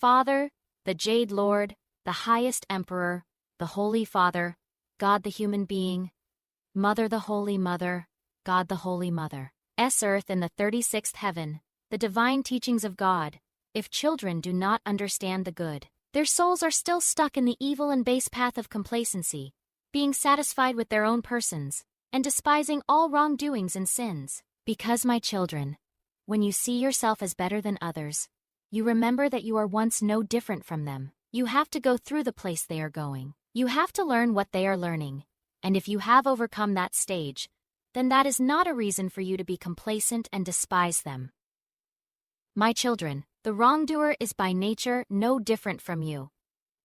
Father, the Jade Lord, the highest Emperor, the Holy Father, God the human being, Mother the Holy Mother, God the Holy Mother, earth in the 36th heaven, the divine teachings of God. If children do not understand the good, their souls are still stuck in the evil and base path of complacency, being satisfied with their own persons, and despising all wrongdoings and sins. Because, my children, when you see yourself as better than others, you remember that you are once no different from them. You have to go through the place they are going. You have to learn what they are learning. And if you have overcome that stage, then that is not a reason for you to be complacent and despise them. My children, the wrongdoer is by nature no different from you.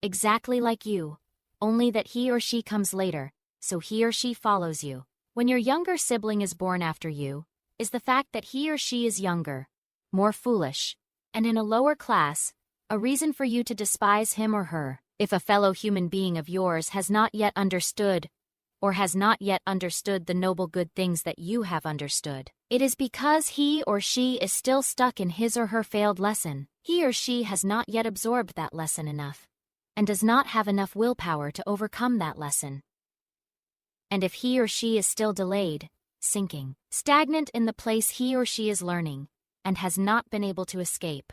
Exactly like you, only that he or she comes later, so he or she follows you. When your younger sibling is born after you, is the fact that he or she is younger, more foolish, and in a lower class, a reason for you to despise him or her. If a fellow human being of yours has not yet understood, or has not yet understood the noble good things that you have understood, it is because he or she is still stuck in his or her failed lesson. He or she has not yet absorbed that lesson enough, and does not have enough willpower to overcome that lesson. And if he or she is still delayed, sinking, stagnant in the place he or she is learning, and has not been able to escape,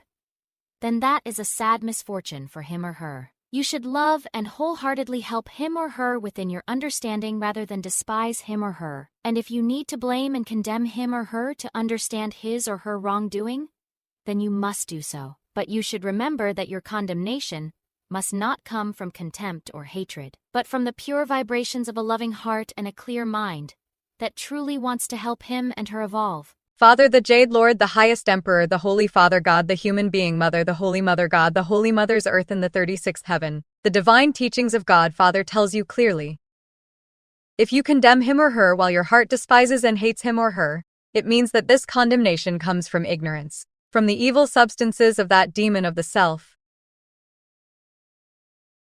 then that is a sad misfortune for him or her. You should love and wholeheartedly help him or her within your understanding rather than despise him or her. And if you need to blame and condemn him or her to understand his or her wrongdoing, then you must do so. But you should remember that your condemnation must not come from contempt or hatred, but from the pure vibrations of a loving heart and a clear mind that truly wants to help him and her evolve. Father, the Jade Lord, the highest Emperor, the Holy Father, God the human being, Mother, the Holy Mother, God the Holy Mother's earth in the 36th heaven. The divine teachings of God, Father, tells you clearly. If you condemn him or her while your heart despises and hates him or her, it means that this condemnation comes from ignorance, from the evil substances of that demon of the self.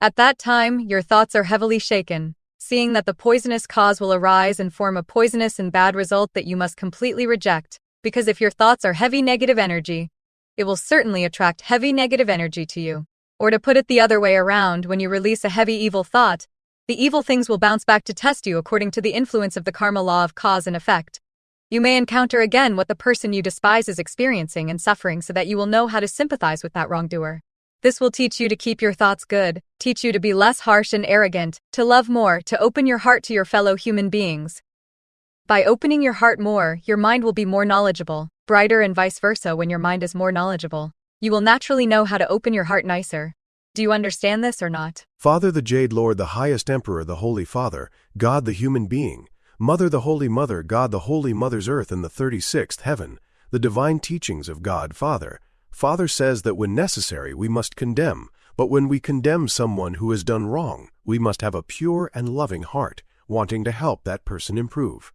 At that time, your thoughts are heavily shaken, seeing that the poisonous cause will arise and form a poisonous and bad result that you must completely reject. Because if your thoughts are heavy negative energy, it will certainly attract heavy negative energy to you. Or to put it the other way around, when you release a heavy evil thought, the evil things will bounce back to test you according to the influence of the karma law of cause and effect. You may encounter again what the person you despise is experiencing and suffering so that you will know how to sympathize with that wrongdoer. This will teach you to keep your thoughts good, teach you to be less harsh and arrogant, to love more, to open your heart to your fellow human beings. By opening your heart more, your mind will be more knowledgeable, brighter, and vice versa. When your mind is more knowledgeable, you will naturally know how to open your heart nicer. Do you understand this or not? Father, the Jade Lord, the highest Emperor, the Holy Father, God the human being, Mother, the Holy Mother, God the Holy Mother's earth in the 36th heaven, the divine teachings of God, Father. Father says that when necessary we must condemn, but when we condemn someone who has done wrong, we must have a pure and loving heart, wanting to help that person improve.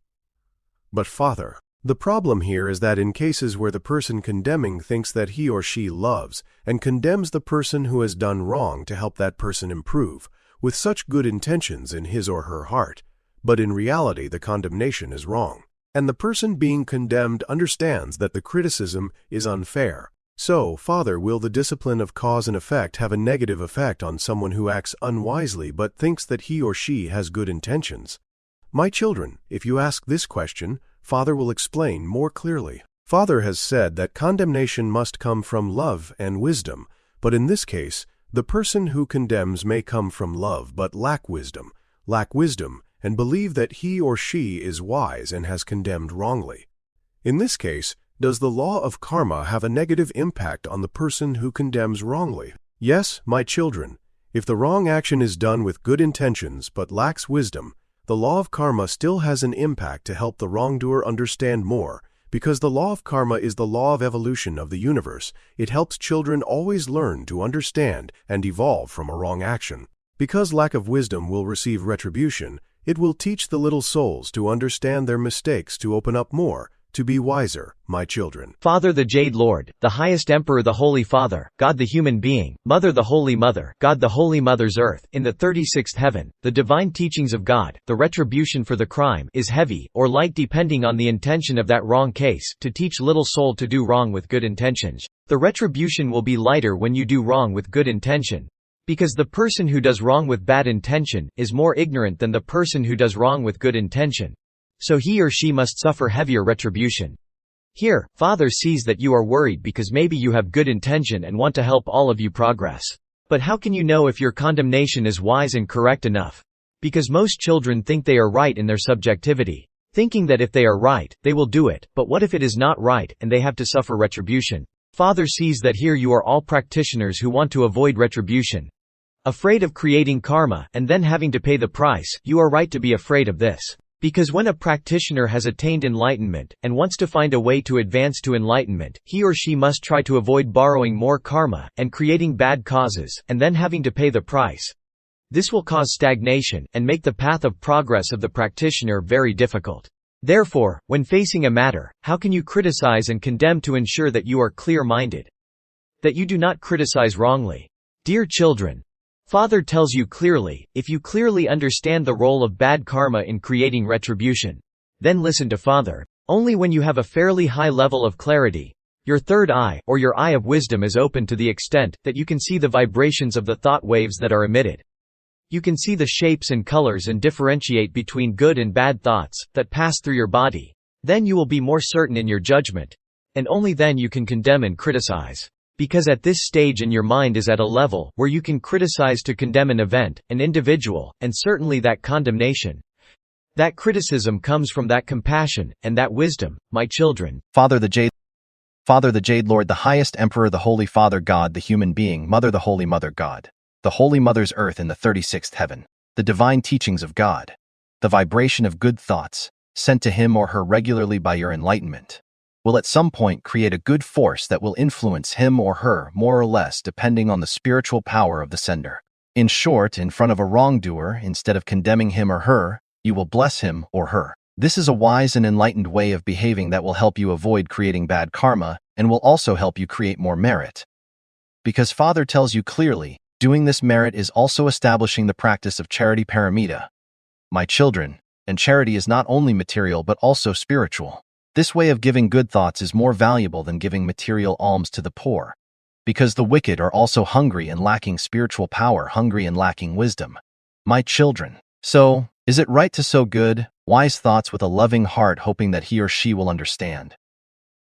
But Father, the problem here is that in cases where the person condemning thinks that he or she loves and condemns the person who has done wrong to help that person improve, with such good intentions in his or her heart, but in reality the condemnation is wrong, and the person being condemned understands that the criticism is unfair. So, Father, will the discipline of cause and effect have a negative effect on someone who acts unwisely but thinks that he or she has good intentions? My children, if you ask this question, Father will explain more clearly. Father has said that condemnation must come from love and wisdom, but in this case, the person who condemns may come from love but lack wisdom, and believe that he or she is wise and has condemned wrongly. In this case, does the law of karma have a negative impact on the person who condemns wrongly? Yes, my children. If the wrong action is done with good intentions but lacks wisdom, the law of karma still has an impact to help the wrongdoer understand more, because the law of karma is the law of evolution of the universe. It helps children always learn to understand and evolve from a wrong action. Because lack of wisdom will receive retribution, it will teach the little souls to understand their mistakes, to open up more, to be wiser, my children. Father the Jade Lord, the highest Emperor the Holy Father, God the human being, Mother the Holy Mother, God the Holy Mother's earth, in the 36th heaven, the divine teachings of God, the retribution for the crime, is heavy, or light depending on the intention of that wrong case, to teach little soul to do wrong with good intentions. The retribution will be lighter when you do wrong with good intention. Because the person who does wrong with bad intention, is more ignorant than the person who does wrong with good intention. So he or she must suffer heavier retribution. Here, Father sees that you are worried because maybe you have good intention and want to help all of you progress. But how can you know if your condemnation is wise and correct enough? Because most children think they are right in their subjectivity, thinking that if they are right, they will do it, but what if it is not right, and they have to suffer retribution? Father sees that here you are all practitioners who want to avoid retribution. Afraid of creating karma, and then having to pay the price. You are right to be afraid of this. Because when a practitioner has attained enlightenment, and wants to find a way to advance to enlightenment, he or she must try to avoid borrowing more karma, and creating bad causes, and then having to pay the price. This will cause stagnation, and make the path of progress of the practitioner very difficult. Therefore, when facing a matter, how can you criticize and condemn to ensure that you are clear-minded? That you do not criticize wrongly. Dear children, Father tells you clearly, if you clearly understand the role of bad karma in creating retribution, then listen to Father. Only when you have a fairly high level of clarity, your third eye, or your eye of wisdom is open to the extent that you can see the vibrations of the thought waves that are emitted. You can see the shapes and colors and differentiate between good and bad thoughts that pass through your body. Then you will be more certain in your judgment. And only then you can condemn and criticize. Because at this stage in your mind is at a level where you can criticize to condemn an event, an individual, and certainly that condemnation. That criticism comes from that compassion, and that wisdom, my children. Father the Jade Lord, the highest Emperor, the Holy Father, God the human being, Mother the Holy Mother, God, the Holy Mother's earth in the 36th heaven, the divine teachings of God, the vibration of good thoughts, sent to him or her regularly by your enlightenment, will at some point create a good force that will influence him or her more or less depending on the spiritual power of the sender. In short, in front of a wrongdoer, instead of condemning him or her, you will bless him or her. This is a wise and enlightened way of behaving that will help you avoid creating bad karma and will also help you create more merit. Because Father tells you clearly, doing this merit is also establishing the practice of charity paramita, my children, and charity is not only material but also spiritual. This way of giving good thoughts is more valuable than giving material alms to the poor, because the wicked are also hungry and lacking spiritual power, hungry and lacking wisdom. My children, so, is it right to sow good, wise thoughts with a loving heart hoping that he or she will understand?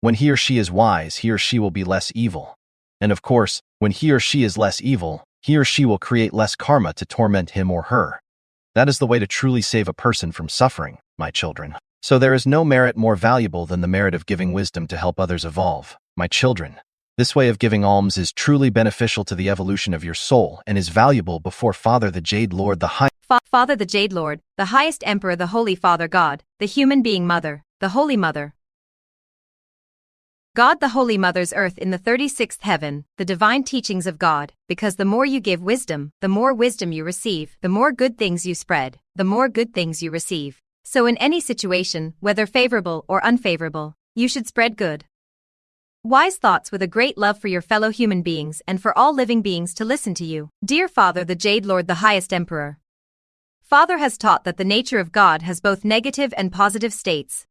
When he or she is wise, he or she will be less evil. And of course, when he or she is less evil, he or she will create less karma to torment him or her. That is the way to truly save a person from suffering, my children. So there is no merit more valuable than the merit of giving wisdom to help others evolve, my children. This way of giving alms is truly beneficial to the evolution of your soul and is valuable before Father the Jade Lord, the High Father the Jade Lord, the highest Emperor, the Holy Father, God, the human being, Mother, the Holy Mother, God the Holy Mother's earth in the 36th heaven, the divine teachings of God, because the more you give wisdom, the more wisdom you receive, the more good things you spread, the more good things you receive. So in any situation, whether favorable or unfavorable, you should spread good, wise thoughts with a great love for your fellow human beings and for all living beings to listen to you. Dear Father the Jade Lord, the highest Emperor, Father has taught that the nature of God has both negative and positive states.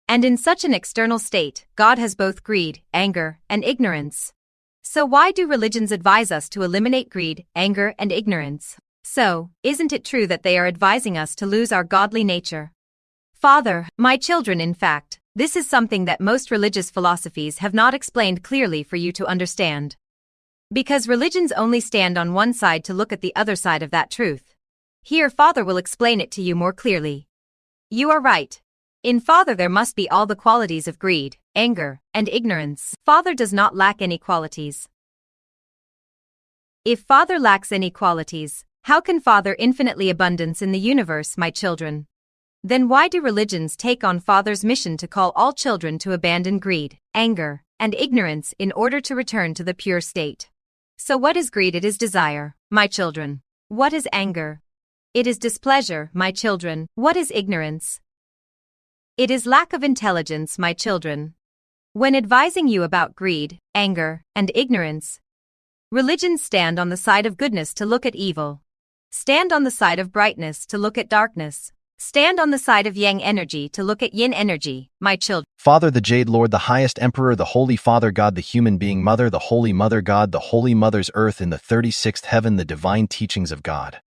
And in such an external state, God has both greed, anger, and ignorance. So why do religions advise us to eliminate greed, anger, and ignorance? So, isn't it true that they are advising us to lose our godly nature? Father, my children, in fact, this is something that most religious philosophies have not explained clearly for you to understand. Because religions only stand on one side to look at the other side of that truth. Here Father will explain it to you more clearly. You are right. In Father there must be all the qualities of greed, anger, and ignorance. Father does not lack any qualities. If Father lacks any qualities, how can Father infinitely abundance in the universe, my children? Then why do religions take on Father's mission to call all children to abandon greed, anger, and ignorance in order to return to the pure state? So what is greed? It is desire, my children. What is anger? It is displeasure, my children. What is ignorance? It is lack of intelligence, my children. When advising you about greed, anger, and ignorance, religions stand on the side of goodness to look at evil. Stand on the side of brightness to look at darkness. Stand on the side of yang energy to look at yin energy, my children. Father the Jade Lord, the highest Emperor, the Holy Father God, the human being Mother, the Holy Mother God, the Holy Mother's earth in the 36th heaven, the divine teachings of God.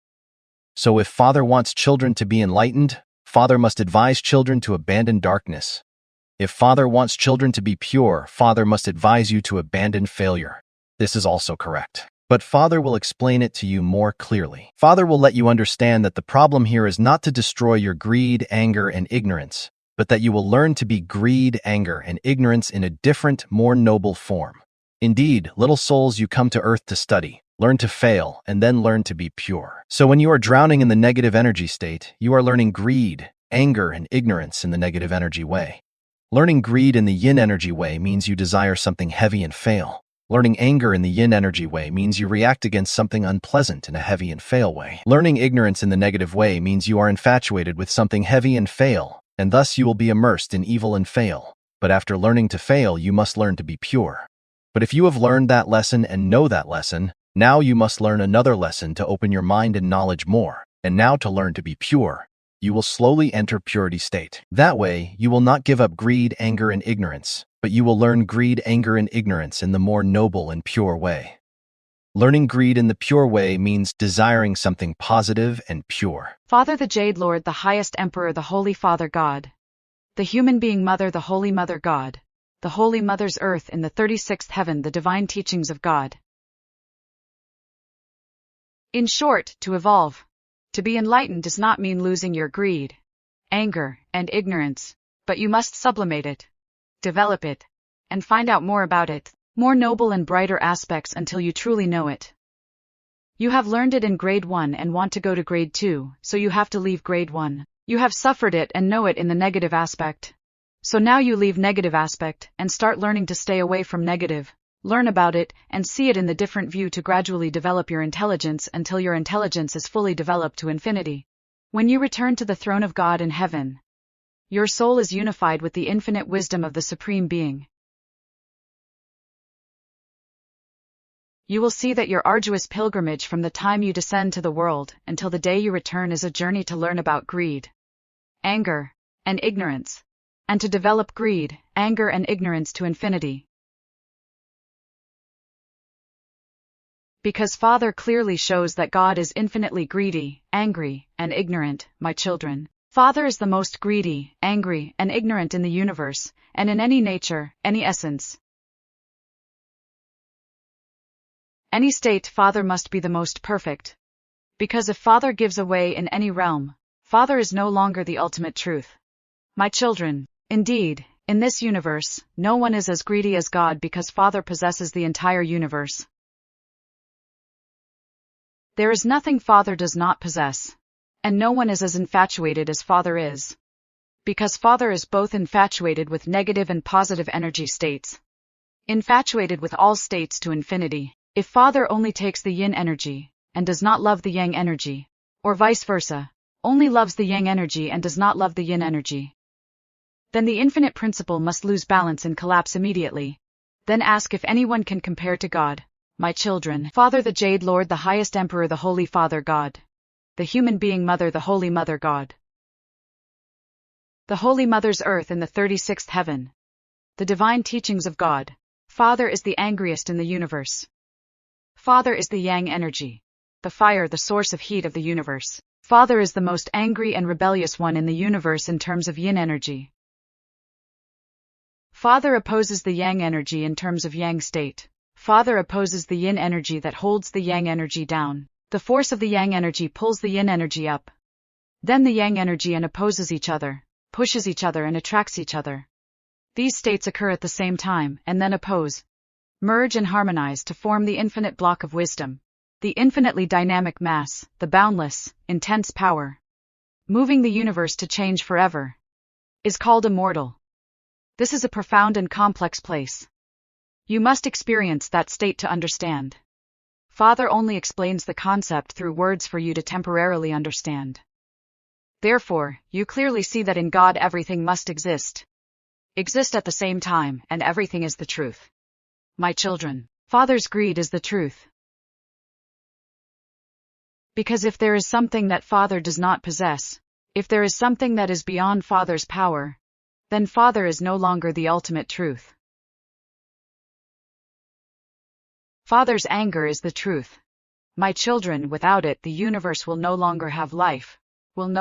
So if Father wants children to be enlightened, Father must advise children to abandon darkness. If Father wants children to be pure, Father must advise you to abandon failure. This is also correct. But Father will explain it to you more clearly. Father will let you understand that the problem here is not to destroy your greed, anger, and ignorance, but that you will learn to be greed, anger, and ignorance in a different, more noble form. Indeed, little souls, you come to earth to study, learn to fail, and then learn to be pure. So when you are drowning in the negative energy state, you are learning greed, anger, and ignorance in the negative energy way. Learning greed in the yin energy way means you desire something heavy and fail. Learning anger in the yin energy way means you react against something unpleasant in a heavy and fail way. Learning ignorance in the negative way means you are infatuated with something heavy and fail, and thus you will be immersed in evil and fail. But after learning to fail, you must learn to be pure. But if you have learned that lesson and know that lesson, now you must learn another lesson to open your mind and knowledge more, and now to learn to be pure. You will slowly enter purity state. That way, you will not give up greed, anger, and ignorance, but you will learn greed, anger, and ignorance in the more noble and pure way. Learning greed in the pure way means desiring something positive and pure. Father the Jade Lord, the highest Emperor, the Holy Father God, the human being Mother, the Holy Mother God, the Holy Mother's earth in the 36th heaven, the divine teachings of God. In short, to evolve. To be enlightened does not mean losing your greed, anger, and ignorance, but you must sublimate it, develop it, and find out more about it, more noble and brighter aspects until you truly know it. You have learned it in grade 1 and want to go to grade 2, so you have to leave grade 1. You have suffered it and know it in the negative aspect. So now you leave negative aspect and start learning to stay away from negative. Learn about it and see it in the different view to gradually develop your intelligence until your intelligence is fully developed to infinity. When you return to the throne of God in heaven, your soul is unified with the infinite wisdom of the Supreme Being. You will see that your arduous pilgrimage from the time you descend to the world until the day you return is a journey to learn about greed, anger, and ignorance, and to develop greed, anger, and ignorance to infinity. Because Father clearly shows that God is infinitely greedy, angry, and ignorant, my children. Father is the most greedy, angry, and ignorant in the universe, and in any nature, any essence, any state. Father must be the most perfect. Because if Father gives away in any realm, Father is no longer the ultimate truth. My children, indeed, in this universe, no one is as greedy as God because Father possesses the entire universe. There is nothing Father does not possess, and no one is as infatuated as Father is. Because Father is both infatuated with negative and positive energy states. Infatuated with all states to infinity. If Father only takes the yin energy, and does not love the yang energy, or vice versa, only loves the yang energy and does not love the yin energy, then the infinite principle must lose balance and collapse immediately. Then ask if anyone can compare to God. My children, Father the Jade Lord, the highest Emperor, the Holy Father God, the human being Mother, the Holy Mother God, the Holy Mother's earth in the 36th heaven, the divine teachings of God. Father is the angriest in the universe. Father is the yang energy, the fire, the source of heat of the universe. Father is the most angry and rebellious one in the universe in terms of yin energy. Father opposes the yang energy in terms of yang state. Father opposes the yin energy that holds the yang energy down. The force of the yang energy pulls the yin energy up. Then the yang energy and opposes each other, pushes each other and attracts each other. These states occur at the same time and then oppose, merge and harmonize to form the infinite block of wisdom, the infinitely dynamic mass, the boundless, intense power, moving the universe to change forever, is called immortal. This is a profound and complex place. You must experience that state to understand. Father only explains the concept through words for you to temporarily understand. Therefore, you clearly see that in God everything must exist at the same time, and everything is the truth. My children, Father's greed is the truth. Because if there is something that Father does not possess, if there is something that is beyond Father's power, then Father is no longer the ultimate truth. Father's anger is the truth. My children, without it the universe will no longer have life, will no